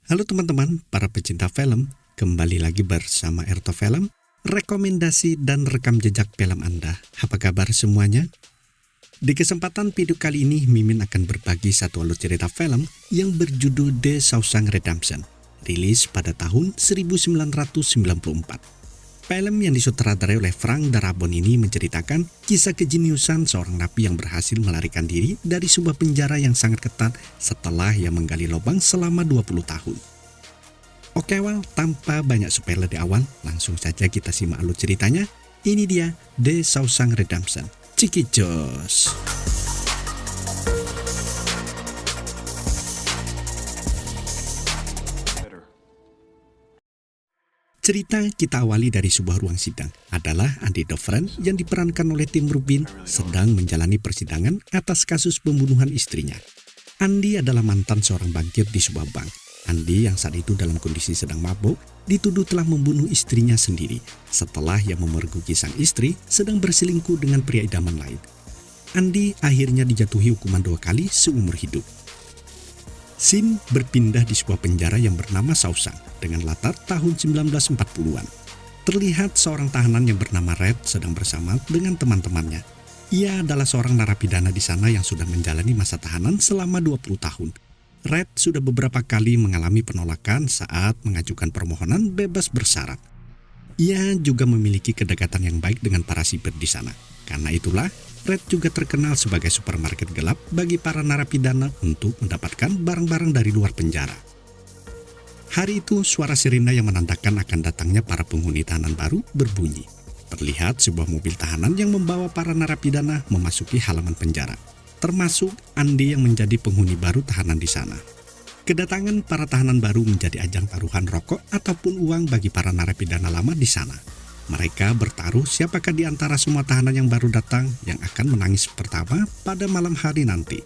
Halo teman-teman, para pecinta film, kembali lagi bersama Erto Film, rekomendasi dan rekam jejak film Anda. Apa kabar semuanya? Di kesempatan video kali ini, Mimin akan berbagi satu alur cerita film yang berjudul The Shawshank Redemption, rilis pada tahun 1994. Film yang disutradarai oleh Frank Darabont ini menceritakan kisah kejeniusan seorang napi yang berhasil melarikan diri dari sebuah penjara yang sangat ketat setelah ia menggali lubang selama 20 tahun. Oke, tanpa banyak spoiler di awal, langsung saja kita simak alur ceritanya. Ini dia The Shawshank Redemption. Ciki jos! Cerita kita awali dari sebuah ruang sidang. Adalah Andy Dufresne yang diperankan oleh Tim Rubin sedang menjalani persidangan atas kasus pembunuhan istrinya. Andy adalah mantan seorang bankir di sebuah bank. Andy yang saat itu dalam kondisi sedang mabuk dituduh telah membunuh istrinya sendiri setelah ia memergoki sang istri sedang berselingkuh dengan pria idaman lain. Andy akhirnya dijatuhi hukuman 2 kali seumur hidup. Scene berpindah di sebuah penjara yang bernama Shawshank dengan latar tahun 1940-an. Terlihat seorang tahanan yang bernama Red sedang bersama dengan teman-temannya. Ia adalah seorang narapidana di sana yang sudah menjalani masa tahanan selama 20 tahun. Red sudah beberapa kali mengalami penolakan saat mengajukan permohonan bebas bersyarat. Ia juga memiliki kedekatan yang baik dengan para sipir di sana. Karena itulah, Red juga terkenal sebagai supermarket gelap bagi para narapidana untuk mendapatkan barang-barang dari luar penjara. Hari itu, suara sirine yang menandakan akan datangnya para penghuni tahanan baru berbunyi. Terlihat sebuah mobil tahanan yang membawa para narapidana memasuki halaman penjara, termasuk Andy yang menjadi penghuni baru tahanan di sana. Kedatangan para tahanan baru menjadi ajang taruhan rokok ataupun uang bagi para narapidana lama di sana. Mereka bertaruh siapakah di antara semua tahanan yang baru datang yang akan menangis pertama pada malam hari nanti.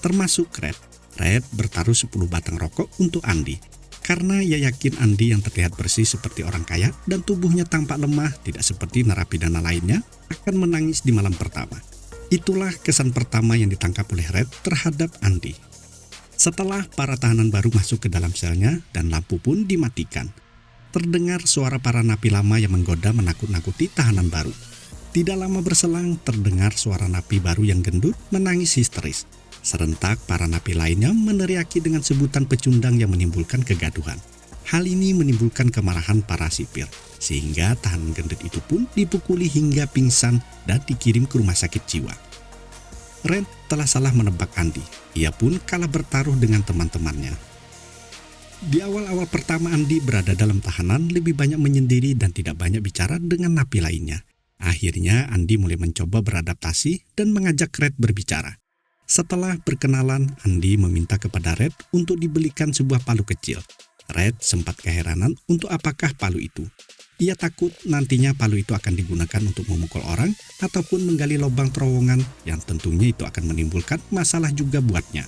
Termasuk Red. Red bertaruh 10 batang rokok untuk Andy. Karena ia yakin Andy yang terlihat bersih seperti orang kaya dan tubuhnya tampak lemah tidak seperti narapidana lainnya akan menangis di malam pertama. Itulah kesan pertama yang ditangkap oleh Red terhadap Andy. Setelah para tahanan baru masuk ke dalam selnya dan lampu pun dimatikan, terdengar suara para napi lama yang menggoda menakut-nakuti tahanan baru. Tidak lama berselang terdengar suara napi baru yang gendut menangis histeris. Serentak para napi lainnya meneriaki dengan sebutan pecundang yang menimbulkan kegaduhan. Hal ini menimbulkan kemarahan para sipir, sehingga tahanan gendut itu pun dipukuli hingga pingsan dan dikirim ke rumah sakit jiwa. Red telah salah menebak Andy. Ia pun kalah bertaruh dengan teman-temannya. Di awal-awal pertama Andy berada dalam tahanan lebih banyak menyendiri dan tidak banyak bicara dengan napi lainnya. Akhirnya Andy mulai mencoba beradaptasi dan mengajak Red berbicara. Setelah berkenalan, Andy meminta kepada Red untuk dibelikan sebuah palu kecil. Red sempat keheranan untuk apakah palu itu. Ia takut nantinya palu itu akan digunakan untuk memukul orang ataupun menggali lubang terowongan yang tentunya itu akan menimbulkan masalah juga buatnya.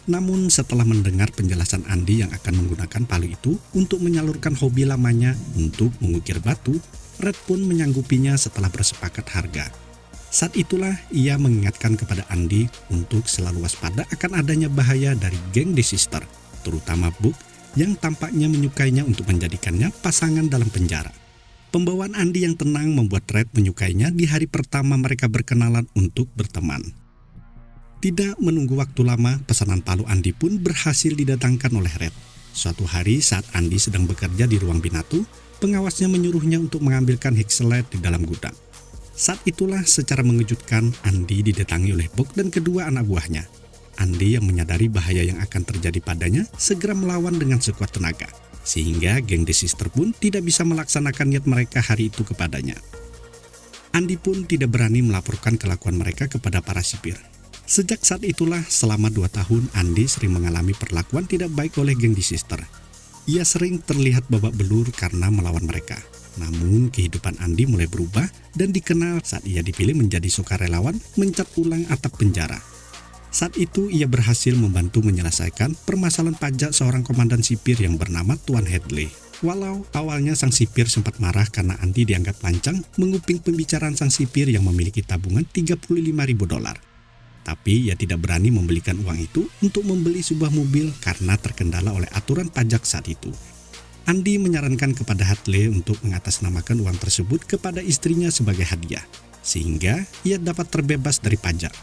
Namun setelah mendengar penjelasan Andy yang akan menggunakan palu itu untuk menyalurkan hobi lamanya untuk mengukir batu, Red pun menyanggupinya setelah bersepakat harga. Saat itulah ia mengingatkan kepada Andy untuk selalu waspada akan adanya bahaya dari geng The Sister, terutama Book yang tampaknya menyukainya untuk menjadikannya pasangan dalam penjara. Pembawaan Andy yang tenang membuat Red menyukainya di hari pertama mereka berkenalan untuk berteman. Tidak menunggu waktu lama, pesanan palu Andy pun berhasil didatangkan oleh Red. Suatu hari saat Andy sedang bekerja di ruang binatu, pengawasnya menyuruhnya untuk mengambilkan Hexelet di dalam gudang. Saat itulah secara mengejutkan Andy didatangi oleh Buck dan kedua anak buahnya. Andy yang menyadari bahaya yang akan terjadi padanya segera melawan dengan sekuat tenaga, sehingga geng The Sister pun tidak bisa melaksanakan niat mereka hari itu kepadanya. Andy pun tidak berani melaporkan kelakuan mereka kepada para sipir. Sejak saat itulah selama 2 tahun Andy sering mengalami perlakuan tidak baik oleh geng The Sister. Ia sering terlihat babak belur karena melawan mereka. Namun kehidupan Andy mulai berubah dan dikenal saat ia dipilih menjadi sukarelawan mencat ulang atap penjara. Saat itu ia berhasil membantu menyelesaikan permasalahan pajak seorang komandan sipir yang bernama Tuan Hadley. Walau awalnya sang sipir sempat marah karena Andy dianggap lancang menguping pembicaraan sang sipir yang memiliki tabungan $35.000. Tapi ia tidak berani membelikan uang itu untuk membeli sebuah mobil karena terkendala oleh aturan pajak saat itu. Andy menyarankan kepada Hadley untuk mengatasnamakan uang tersebut kepada istrinya sebagai hadiah, sehingga ia dapat terbebas dari pajak.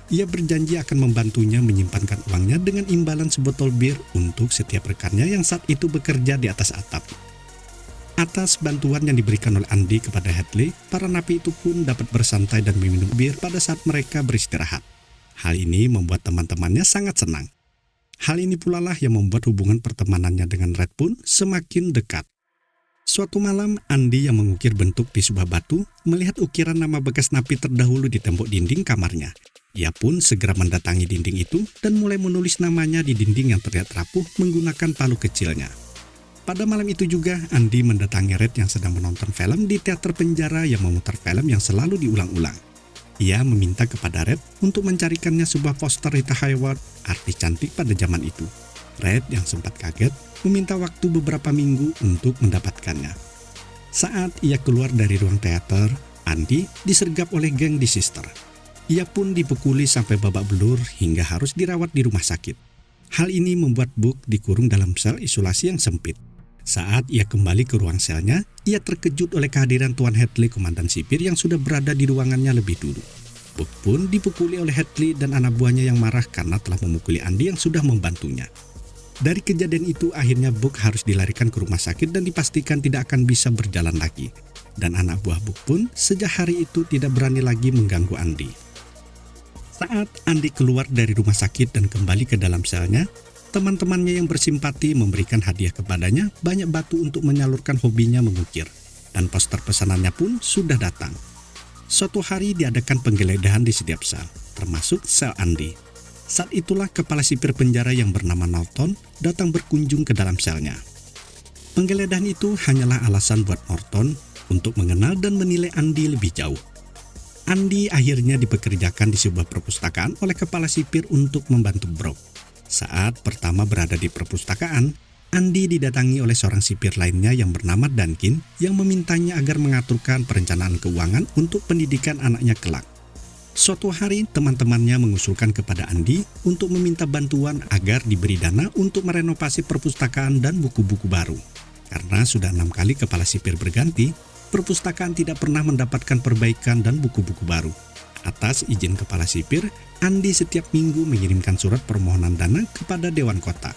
Ia berjanji akan membantunya menyimpankan uangnya dengan imbalan sebotol bir untuk setiap rekannya yang saat itu bekerja di atas atap. Atas bantuan yang diberikan oleh Andy kepada Hadley, para napi itu pun dapat bersantai dan meminum bir pada saat mereka beristirahat. Hal ini membuat teman-temannya sangat senang. Hal ini pula lah yang membuat hubungan pertemanannya dengan Red pun semakin dekat. Suatu malam, Andy yang mengukir bentuk di sebuah batu melihat ukiran nama bekas napi terdahulu di tembok dinding kamarnya. Ia pun segera mendatangi dinding itu dan mulai menulis namanya di dinding yang terlihat rapuh menggunakan palu kecilnya. Pada malam itu juga, Andy mendatangi Red yang sedang menonton film di teater penjara yang memutar film yang selalu diulang-ulang. Ia meminta kepada Red untuk mencarikannya sebuah poster Rita Hayworth, artis cantik pada zaman itu. Red yang sempat kaget meminta waktu beberapa minggu untuk mendapatkannya. Saat ia keluar dari ruang teater, Andy disergap oleh geng The Sister. Ia pun dipukuli sampai babak belur hingga harus dirawat di rumah sakit. Hal ini membuat Book dikurung dalam sel isolasi yang sempit. Saat ia kembali ke ruang selnya, ia terkejut oleh kehadiran Tuan Hadley, komandan sipir yang sudah berada di ruangannya lebih dulu. Book pun dipukuli oleh Hadley dan anak buahnya yang marah karena telah memukuli Andy yang sudah membantunya. Dari kejadian itu, akhirnya Book harus dilarikan ke rumah sakit dan dipastikan tidak akan bisa berjalan lagi. Dan anak buah Book pun sejak hari itu tidak berani lagi mengganggu Andy. Saat Andy keluar dari rumah sakit dan kembali ke dalam selnya, teman-temannya yang bersimpati memberikan hadiah kepadanya banyak batu untuk menyalurkan hobinya mengukir. Dan poster pesanannya pun sudah datang. Suatu hari diadakan penggeledahan di setiap sel, termasuk sel Andy. Saat itulah kepala sipir penjara yang bernama Norton datang berkunjung ke dalam selnya. Penggeledahan itu hanyalah alasan buat Norton untuk mengenal dan menilai Andy lebih jauh. Andy akhirnya dipekerjakan di sebuah perpustakaan oleh kepala sipir untuk membantu Brooke. Saat pertama berada di perpustakaan, Andy didatangi oleh seorang sipir lainnya yang bernama Duncan yang memintanya agar mengaturkan perencanaan keuangan untuk pendidikan anaknya kelak. Suatu hari, teman-temannya mengusulkan kepada Andy untuk meminta bantuan agar diberi dana untuk merenovasi perpustakaan dan buku-buku baru. Karena sudah 6 kali kepala sipir berganti, perpustakaan tidak pernah mendapatkan perbaikan dan buku-buku baru. Atas izin kepala sipir, Andy setiap minggu mengirimkan surat permohonan dana kepada Dewan Kota.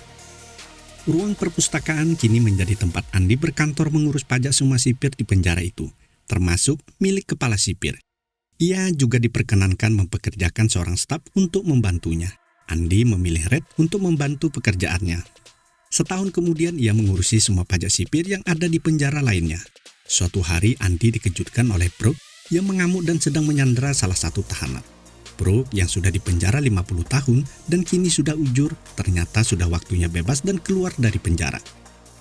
Ruang perpustakaan kini menjadi tempat Andy berkantor mengurus pajak semua sipir di penjara itu, termasuk milik kepala sipir. Ia juga diperkenankan mempekerjakan seorang staf untuk membantunya. Andy memilih Red untuk membantu pekerjaannya. Setahun kemudian ia mengurusi semua pajak sipir yang ada di penjara lainnya. Suatu hari Andy dikejutkan oleh Brooke yang mengamuk dan sedang menyandera salah satu tahanan. Brooke yang sudah dipenjara 50 tahun dan kini sudah ujur, ternyata sudah waktunya bebas dan keluar dari penjara.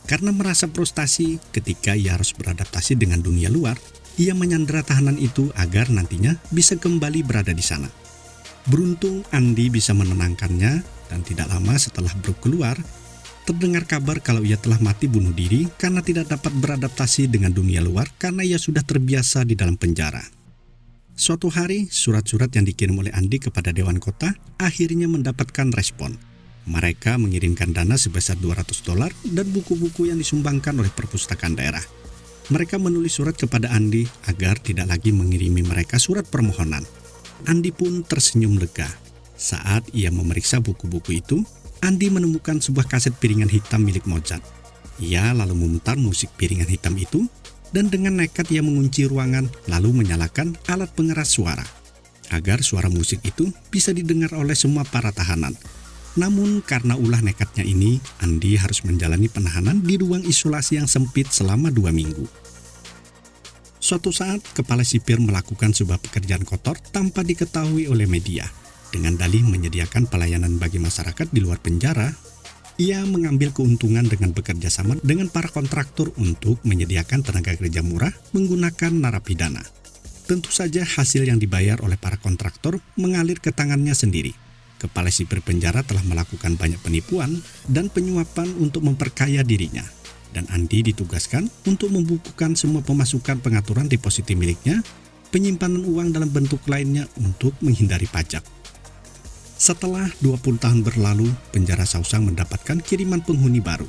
Karena merasa frustasi ketika ia harus beradaptasi dengan dunia luar, ia menyandera tahanan itu agar nantinya bisa kembali berada di sana. Beruntung Andy bisa menenangkannya dan tidak lama setelah Brooke keluar, terdengar kabar kalau ia telah mati bunuh diri karena tidak dapat beradaptasi dengan dunia luar karena ia sudah terbiasa di dalam penjara. Suatu hari, surat-surat yang dikirim oleh Andy kepada Dewan Kota akhirnya mendapatkan respon. Mereka mengirimkan dana sebesar $200 dan buku-buku yang disumbangkan oleh perpustakaan daerah. Mereka menulis surat kepada Andy agar tidak lagi mengirimi mereka surat permohonan. Andy pun tersenyum lega. Saat ia memeriksa buku-buku itu, Andy menemukan sebuah kaset piringan hitam milik Mozart. Ia lalu memutar musik piringan hitam itu, dan dengan nekat ia mengunci ruangan lalu menyalakan alat pengeras suara, agar suara musik itu bisa didengar oleh semua para tahanan. Namun karena ulah nekatnya ini, Andy harus menjalani penahanan di ruang isolasi yang sempit selama 2 minggu. Suatu saat, kepala sipir melakukan sebuah pekerjaan kotor tanpa diketahui oleh media. Dengan dalih menyediakan pelayanan bagi masyarakat di luar penjara, ia mengambil keuntungan dengan bekerja sama dengan para kontraktor untuk menyediakan tenaga kerja murah menggunakan narapidana. Tentu saja hasil yang dibayar oleh para kontraktor mengalir ke tangannya sendiri. Kepala sipir penjara telah melakukan banyak penipuan dan penyuapan untuk memperkaya dirinya. Dan Andy ditugaskan untuk membukukan semua pemasukan pengaturan deposito miliknya, penyimpanan uang dalam bentuk lainnya untuk menghindari pajak. Setelah 20 tahun berlalu, penjara Sausang mendapatkan kiriman penghuni baru.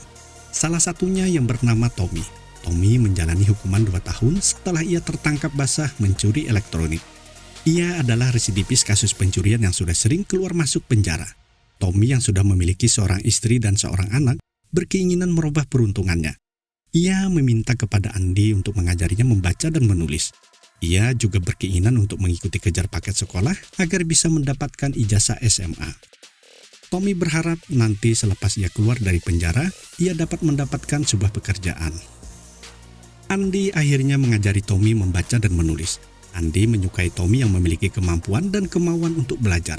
Salah satunya yang bernama Tommy. Tommy menjalani hukuman 2 tahun setelah ia tertangkap basah mencuri elektronik. Ia adalah residivis kasus pencurian yang sudah sering keluar masuk penjara. Tommy yang sudah memiliki seorang istri dan seorang anak berkeinginan merubah peruntungannya. Ia meminta kepada Andi untuk mengajarinya membaca dan menulis. Ia juga berkeinginan untuk mengikuti kejar paket sekolah agar bisa mendapatkan ijazah SMA. Tommy berharap nanti selepas ia keluar dari penjara, ia dapat mendapatkan sebuah pekerjaan. Andi akhirnya mengajari Tommy membaca dan menulis. Andi menyukai Tommy yang memiliki kemampuan dan kemauan untuk belajar.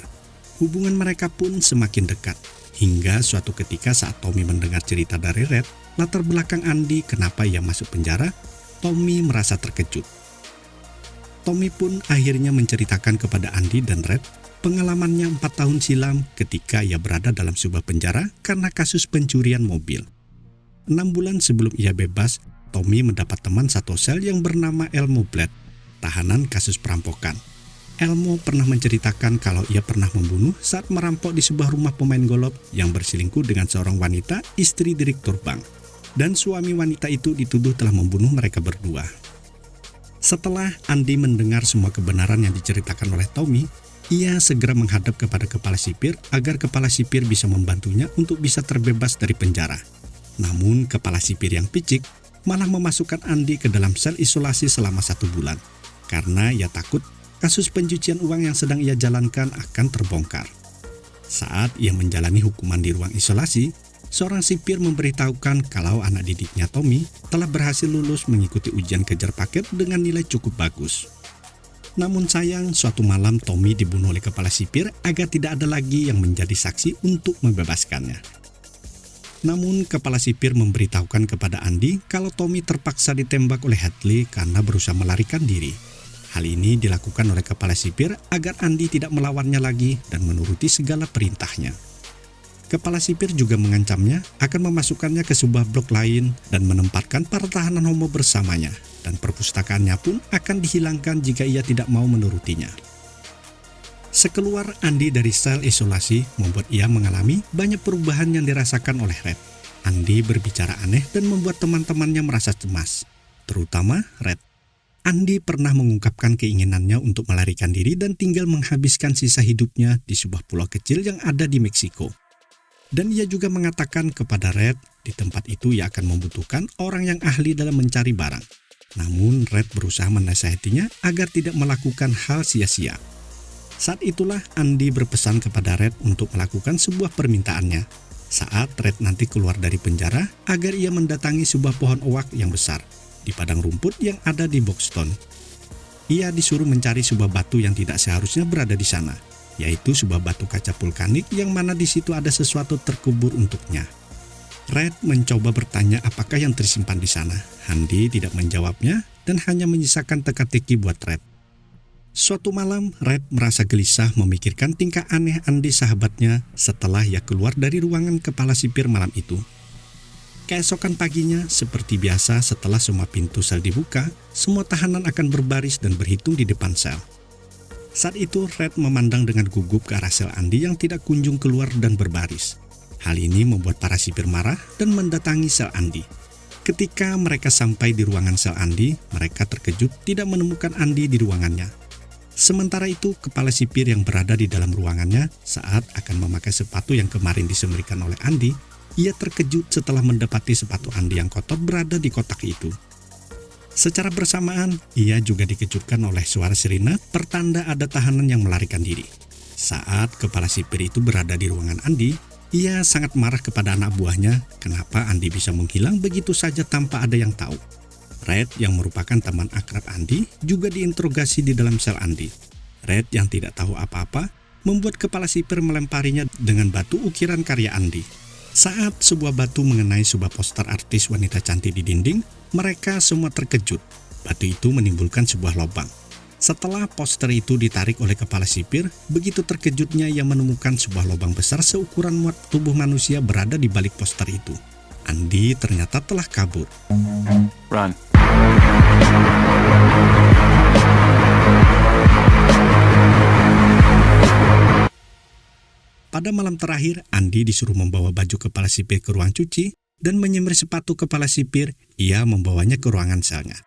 Hubungan mereka pun semakin dekat. Hingga suatu ketika saat Tommy mendengar cerita dari Red, latar belakang Andi kenapa ia masuk penjara, Tommy merasa terkejut. Tommy pun akhirnya menceritakan kepada Andi dan Red pengalamannya 4 tahun silam ketika ia berada dalam sebuah penjara karena kasus pencurian mobil. 6 bulan sebelum ia bebas, Tommy mendapat teman satu sel yang bernama Elmo Blade, tahanan kasus perampokan. Elmo pernah menceritakan kalau ia pernah membunuh saat merampok di sebuah rumah pemain golf yang berselingkuh dengan seorang wanita, istri direktur bank. Dan suami wanita itu dituduh telah membunuh mereka berdua. Setelah Andi mendengar semua kebenaran yang diceritakan oleh Tommy, ia segera menghadap kepada kepala sipir agar kepala sipir bisa membantunya untuk bisa terbebas dari penjara. Namun kepala sipir yang picik malah memasukkan Andi ke dalam sel isolasi selama 1 bulan, karena ia takut kasus pencucian uang yang sedang ia jalankan akan terbongkar. Saat ia menjalani hukuman di ruang isolasi, seorang sipir memberitahukan kalau anak didiknya Tommy telah berhasil lulus mengikuti ujian kejar paket dengan nilai cukup bagus. Namun sayang, suatu malam Tommy dibunuh oleh kepala sipir agar tidak ada lagi yang menjadi saksi untuk membebaskannya. Namun kepala sipir memberitahukan kepada Andi kalau Tommy terpaksa ditembak oleh Hadley karena berusaha melarikan diri. Hal ini dilakukan oleh kepala sipir agar Andi tidak melawannya lagi dan menuruti segala perintahnya. Kepala sipir juga mengancamnya akan memasukkannya ke sebuah blok lain dan menempatkan para tahanan homo bersamanya, dan perpustakaannya pun akan dihilangkan jika ia tidak mau menurutinya. Sekeluar Andi dari sel isolasi membuat ia mengalami banyak perubahan yang dirasakan oleh Red. Andi berbicara aneh dan membuat teman-temannya merasa cemas, terutama Red. Andi pernah mengungkapkan keinginannya untuk melarikan diri dan tinggal menghabiskan sisa hidupnya di sebuah pulau kecil yang ada di Meksiko. Dan ia juga mengatakan kepada Red, di tempat itu ia akan membutuhkan orang yang ahli dalam mencari barang. Namun Red berusaha menasihatinya agar tidak melakukan hal sia-sia. Saat itulah Andi berpesan kepada Red untuk melakukan sebuah permintaannya. Saat Red nanti keluar dari penjara, agar ia mendatangi sebuah pohon oak yang besar di padang rumput yang ada di Boxton. Ia disuruh mencari sebuah batu yang tidak seharusnya berada di sana, yaitu sebuah batu kaca vulkanik yang mana di situ ada sesuatu terkubur untuknya. Red mencoba bertanya apakah yang tersimpan di sana. Andi tidak menjawabnya dan hanya menyisakan teka-teki buat Red. Suatu malam, Red merasa gelisah memikirkan tingkah aneh Andi sahabatnya setelah ia keluar dari ruangan kepala sipir malam itu. Keesokan paginya, seperti biasa setelah semua pintu sel dibuka, semua tahanan akan berbaris dan berhitung di depan sel. Saat itu, Red memandang dengan gugup ke arah sel Andi yang tidak kunjung keluar dan berbaris. Hal ini membuat para sipir marah dan mendatangi sel Andi. Ketika mereka sampai di ruangan sel Andi, mereka terkejut tidak menemukan Andi di ruangannya. Sementara itu, kepala sipir yang berada di dalam ruangannya saat akan memakai sepatu yang kemarin disemirikan oleh Andi, ia terkejut setelah mendapati sepatu Andi yang kotor berada di kotak itu. Secara bersamaan, ia juga dikejutkan oleh suara sirine pertanda ada tahanan yang melarikan diri. Saat kepala sipir itu berada di ruangan Andi, ia sangat marah kepada anak buahnya kenapa Andi bisa menghilang begitu saja tanpa ada yang tahu. Red yang merupakan teman akrab Andi juga diinterogasi di dalam sel Andi. Red yang tidak tahu apa-apa membuat kepala sipir melemparinya dengan batu ukiran karya Andi. Saat sebuah batu mengenai sebuah poster artis wanita cantik di dinding, mereka semua terkejut. Batu itu menimbulkan sebuah lubang. Setelah poster itu ditarik oleh kepala sipir, begitu terkejutnya ia menemukan sebuah lubang besar seukuran muat tubuh manusia berada di balik poster itu. Andi ternyata telah kabur. Run. Pada malam terakhir, Andi disuruh membawa baju kepala sipir ke ruang cuci dan menyemir sepatu kepala sipir. Ia membawanya ke ruangan selnya.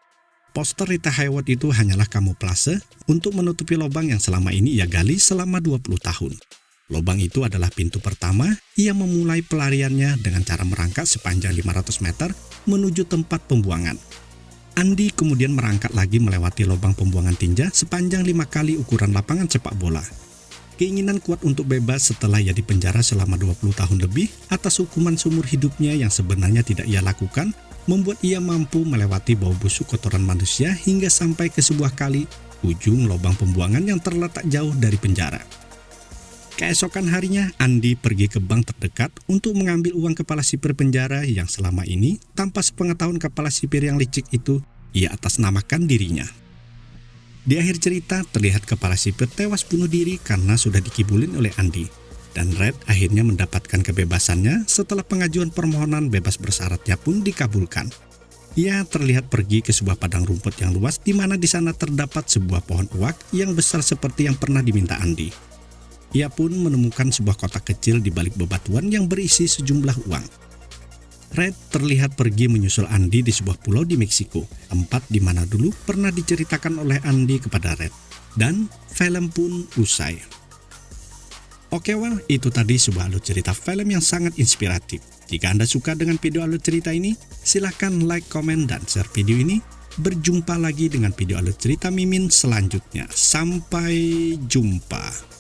Poster Rita Hayworth itu hanyalah kamuflase untuk menutupi lubang yang selama ini ia gali selama 20 tahun. Lubang itu adalah pintu pertama. Ia memulai pelariannya dengan cara merangkak sepanjang 500 meter menuju tempat pembuangan. Andi kemudian merangkak lagi melewati lubang pembuangan tinja sepanjang 5 kali ukuran lapangan sepak bola. Keinginan kuat untuk bebas setelah ia dipenjara selama 20 tahun lebih atas hukuman seumur hidupnya yang sebenarnya tidak ia lakukan, membuat ia mampu melewati bau busuk kotoran manusia hingga sampai ke sebuah kali ujung lubang pembuangan yang terletak jauh dari penjara. Keesokan harinya, Andi pergi ke bank terdekat untuk mengambil uang kepala sipir penjara yang selama ini, tanpa sepengetahuan kepala sipir yang licik itu, ia atasnamakan dirinya. Di akhir cerita, terlihat kepala sipir tewas bunuh diri karena sudah dikibulin oleh Andi. Dan Red akhirnya mendapatkan kebebasannya setelah pengajuan permohonan bebas bersyaratnya pun dikabulkan. Ia terlihat pergi ke sebuah padang rumput yang luas di mana di sana terdapat sebuah pohon uwak yang besar seperti yang pernah diminta Andi. Ia pun menemukan sebuah kotak kecil di balik bebatuan yang berisi sejumlah uang. Red terlihat pergi menyusul Andi di sebuah pulau di Meksiko, tempat di mana dulu pernah diceritakan oleh Andi kepada Red. Dan film pun usai. Oke, itu tadi sebuah alur cerita film yang sangat inspiratif. Jika Anda suka dengan video alur cerita ini, silahkan like, komen, dan share video ini. Berjumpa lagi dengan video alur cerita Mimin selanjutnya. Sampai jumpa.